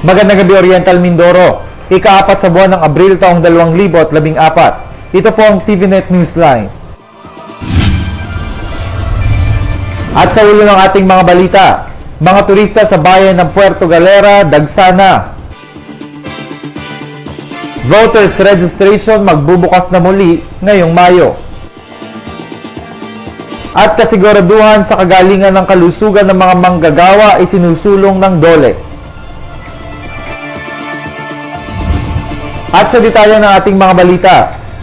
Magandang gabi, Oriental Mindoro. Ika-4 sa buwan ng Abril taong 2014. Ito po ang TVNet Newsline. At sa ulo ng ating mga balita, mga turista sa bayan ng Puerto Galera, dagsana. Voters registration magbubukas na muli ngayong Mayo. At kasiguraduhan sa kagalingan ng kalusugan ng mga manggagawa ay sinusulong ng DOLE. At sa detalye ng ating mga balita,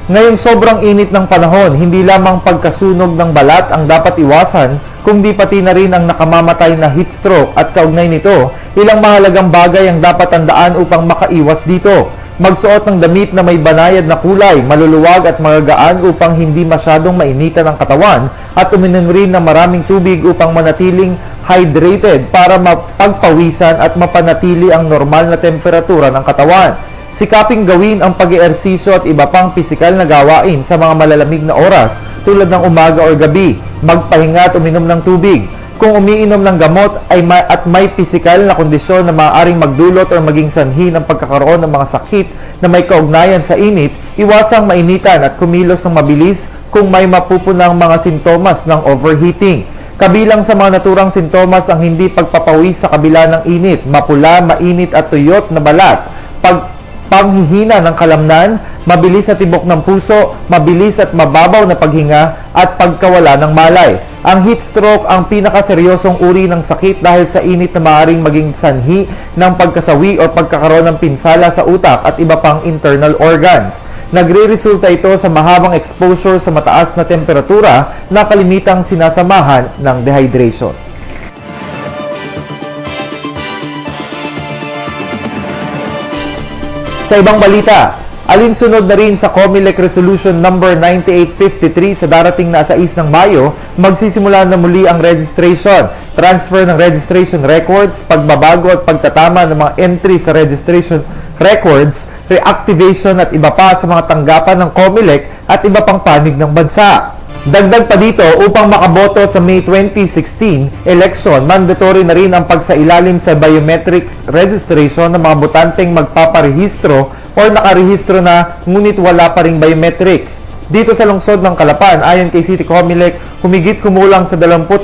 ngayong sobrang init ng panahon, hindi lamang pagkasunog ng balat ang dapat iwasan, kundi pati na rin ang nakamamatay na heat stroke at kaugnay nito, ilang mahalagang bagay ang dapat tandaan upang makaiwas dito. Magsuot ng damit na may banayad na kulay, maluluwag at magagaan upang hindi masyadong mainitan ang katawan at uminom rin ng maraming tubig upang manatiling hydrated para mapagpawisan at mapanatili ang normal na temperatura ng katawan. Sikaping gawin ang pag-eehersisyo at iba pang pisikal na gawain sa mga malalamig na oras tulad ng umaga o gabi. Magpahinga at uminom ng tubig. Kung umiinom ng gamot at may pisikal na kondisyon na maaaring magdulot o maging sanhi ng pagkakaroon ng mga sakit na may kaugnayan sa init, iwasang mainitan at kumilos ng mabilis kung may mapupunang mga sintomas ng overheating. Kabilang sa mga naturang sintomas ang hindi pagpapawis sa kabila ng init, mapula, mainit at tuyot na balat, panghihina ng kalamnan, mabilis sa tibok ng puso, mabilis at mababaw na paghinga, at pagkawala ng malay. Ang heat stroke ang pinakaseryosong uri ng sakit dahil sa init na maaaring maging sanhi ng pagkasawi o pagkakaroon ng pinsala sa utak at iba pang internal organs. Nagre-resulta ito sa mahabang exposure sa mataas na temperatura na kalimitang sinasamahan ng dehydration. Sa ibang balita, alinsunod na rin sa COMELEC Resolution number 9853 sa darating na 6 ng Mayo, magsisimula na muli ang registration, transfer ng registration records, pagbabago at pagtatama ng mga entry sa registration records, reactivation at iba pa sa mga tanggapan ng COMELEC at iba pang panig ng bansa. Dagdag pa dito, upang makaboto sa May 2016 election, mandatory na rin ang pagsailalim sa biometrics registration ng mga botanteng magpaparehistro o nakarehistro na ngunit wala pa ring biometrics. Dito sa lungsod ng Calapan, ayon kay City COMELEC, humigit kumulang sa 3,000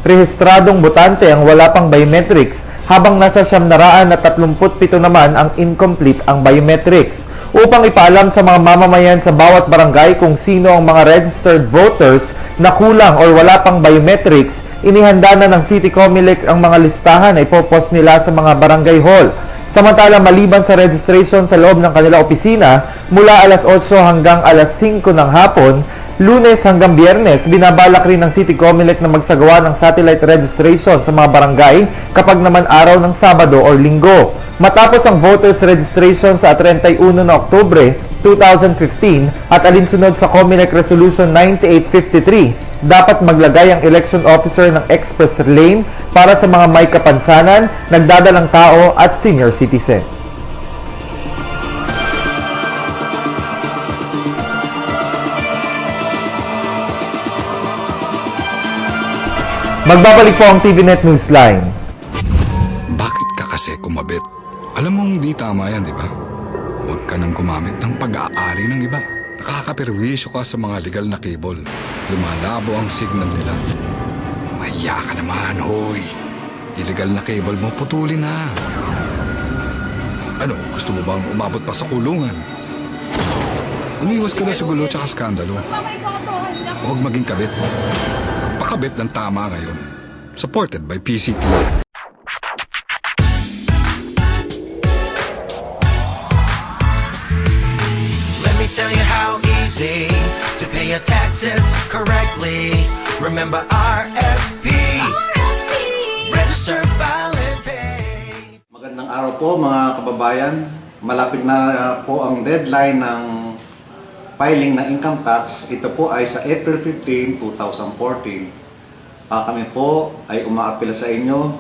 rehistradong botante ang wala pang biometrics, habang nasa 937 naman ang incomplete ang biometrics. Upang ipaalam sa mga mamamayan sa bawat barangay kung sino ang mga registered voters na kulang o wala pang biometrics, inihanda na ng City COMELEC ang mga listahan na ipopost nila sa mga barangay hall. Samantala, maliban sa registration sa loob ng kanilang opisina, mula alas 8 hanggang alas 5 ng hapon, Lunes hanggang Biyernes, binabalak rin ng City COMELEC na magsagawa ng satellite registration sa mga barangay kapag naman araw ng Sabado o Linggo. Matapos ang voters registration sa 31 na Oktubre 2015 at alinsunod sa COMELEC Resolution 9853, dapat maglagay ang election officer ng express lane para sa mga may kapansanan, nagdadalang tao at senior citizen. Magbabalik po ang TVNet Newsline. Bakit ka kasi kumabit? Alam mong di tama yan, di ba? Huwag ka nang gumamit ng pag-aari ng iba. Nakakaperwisyo ka sa mga legal na cable. Lumalabo ang signal nila. Mahiya ka naman, hoy. Illegal na cable mo, putulin na. Ano, gusto mo bang umabot pa sa kulungan? Umiwas ka na sa gulo tsaka skandalo. Huwag maging kabit. Pakabit ng tama ngayon. Supported by PCT. Let me tell you how easy to pay your taxes correctly. Remember RFP. Register, file, and pay. Magandang araw po mga kababayan. Malapit na po ang deadline ng filing ng income tax. Ito po ay sa April 15, 2014. Kami po ay umaapila sa inyo.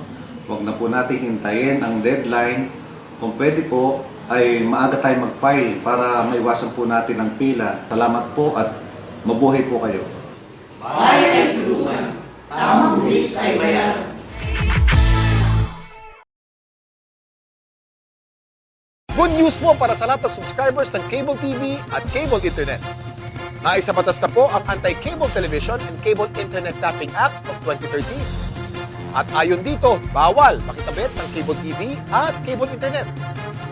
Huwag na po natin hintayin ang deadline. Kung pwede po ay maaga tayo mag-file para maiwasan po natin ang pila. Salamat po at mabuhay po kayo. Bayan ay tulungan, tamang buwis ay bayaran. Good news po para sa lahat ng subscribers ng cable TV at cable internet. Naisa batas na po ang Anti-Cable Television and Cable Internet Tapping Act of 2013. At ayon dito, bawal makitabit ng cable TV at cable internet.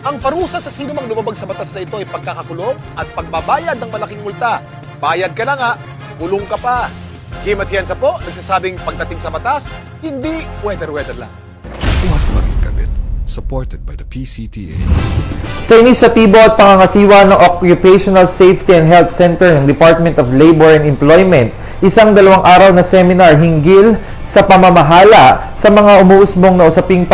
Ang parusa sa sino mang lumabag sa batas na ito ay pagkakakulong at pagbabayad ng malaking multa. Bayad ka na nga, kulong ka pa. Kim Atienza po, nagsasabing pagdating sa batas, hindi weather-weather lang. Huwag maging kabit. Supported by the PCTA. Sa inisyatibo at pangangasiwa ng Occupational Safety and Health Center ng Department of Labor and Employment, isang 2 araw na seminar hinggil sa pamamahala sa mga umuusbong na usaping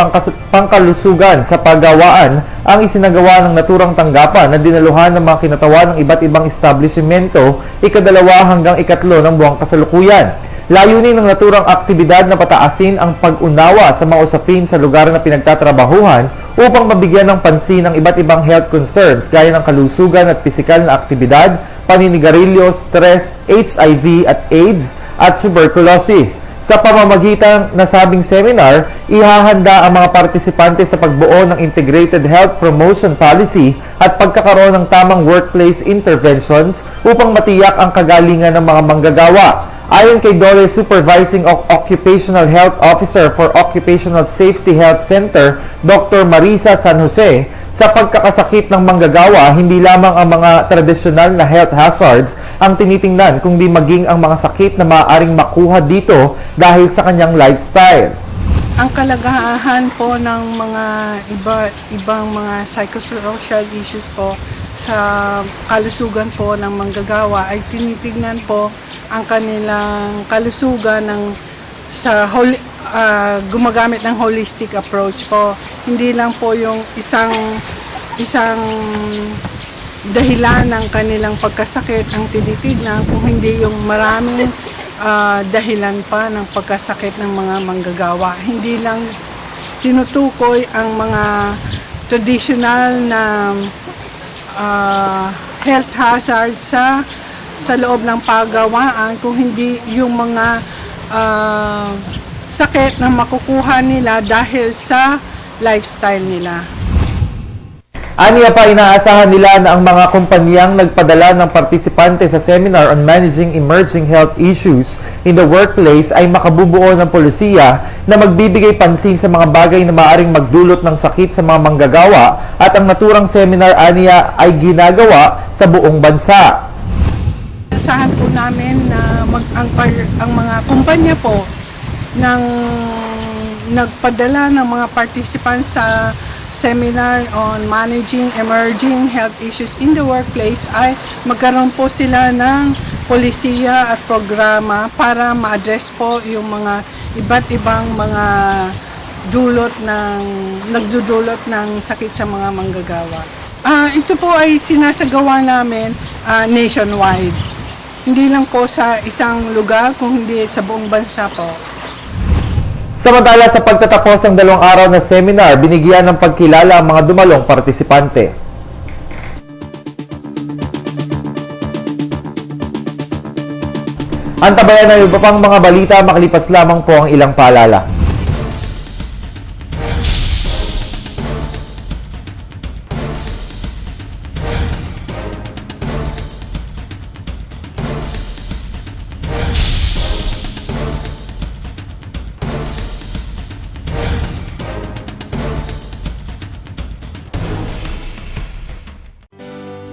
pangkalusugan sa paggawaan ang isinagawa ng naturang tanggapan na dinaluhan ng mga kinatawan ng iba't ibang establishmento ika-2 hanggang ika-3 ng buwang kasalukuyan. Layunin ng naturang aktibidad na pataasin ang pag-unawa sa mga usapin sa lugar na pinagtatrabahuhan upang mabigyan ng pansin ang iba't ibang health concerns gaya ng kalusugan at pisikal na aktibidad, paninigarilyo, stress, HIV at AIDS at tuberculosis. Sa pamamagitan ng nasabing seminar, ihahanda ang mga partisipante sa pagbuo ng Integrated Health Promotion Policy at pagkakaroon ng tamang workplace interventions upang matiyak ang kagalingan ng mga manggagawa. Ayon kay DOLE Supervising Occupational Health Officer for Occupational Safety Health Center, Dr. Marisa San Jose, sa pagkakasakit ng manggagawa, hindi lamang ang mga tradisyonal na health hazards ang tinitingnan, kundi maging ang mga sakit na maaaring makuha dito dahil sa kanyang lifestyle. Ang kalagahan po ng mga ibang mga psychosocial issues po sa kalusugan po ng manggagawa ay tinitingnan po ang kanilang kalusugan gumagamit ng holistic approach po. Hindi lang po yung isang dahilan ng kanilang pagkasakit ang tinitignan, kung hindi yung maraming dahilan pa ng pagkasakit ng mga manggagawa. Hindi lang tinutukoy ang mga traditional na health hazards sa loob ng paggawaan, kung hindi yung mga sakit na makukuha nila dahil sa lifestyle nila. Aniya pa, inaasahan nila na ang mga kumpanyang nagpadala ng partisipante sa seminar on managing emerging health issues in the workplace ay makabubuo ng polisiya na magbibigay pansin sa mga bagay na maaaring magdulot ng sakit sa mga manggagawa, at ang naturang seminar aniya ay ginagawa sa buong bansa. Asahan po namin na ang mga kumpanya po nagpadala ng mga participants sa seminar on managing emerging health issues in the workplace ay magkaroon po sila ng polisiya at programa para ma-address po yung mga iba't ibang mga nagdudulot ng sakit sa mga manggagawa. Ito po ay sinasagawa namin nationwide. Hindi lang po sa isang lugar, kung hindi sa buong bansa po. Samantala, sa pagtatapos ng 2 araw na seminar, binigyan ng pagkilala ang mga dumalong partisipante. Antabayan ng iba pang mga balita, makalipas lamang po ang ilang paalala.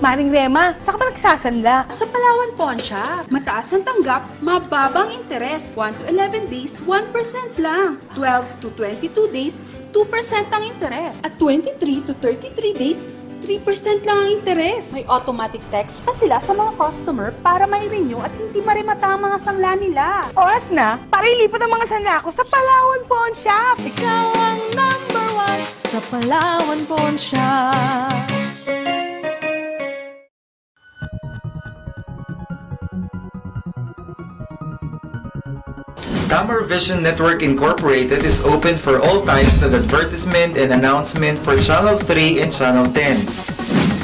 Maring Rema, saan ka ba nagsasanla? Sa Palawan Pawn Shop, mataas ang tanggap, mababang interes. 1 to 11 days, 1% lang. 12 to 22 days, 2% ang interes. At 23 to 33 days, 3% lang ang interes. May automatic text pa sila sa mga customer para mai-renew at hindi marimata ang mga sangla nila. Oras na, para ilipat ang mga sangla ko sa Palawan Pawn Shop. Ikaw ang #1 sa Palawan Pawn Shop. Tamar Vision Network Incorporated is open for all types of advertisement and announcement for Channel 3 and Channel 10,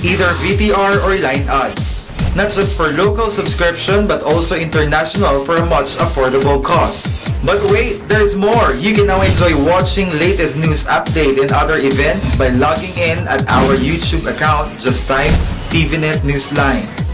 either VTR or line ads. Not just for local subscription but also international for a much affordable cost. But wait, there's more! You can now enjoy watching latest news update and other events by logging in at our YouTube account. Just type TVNet Newsline.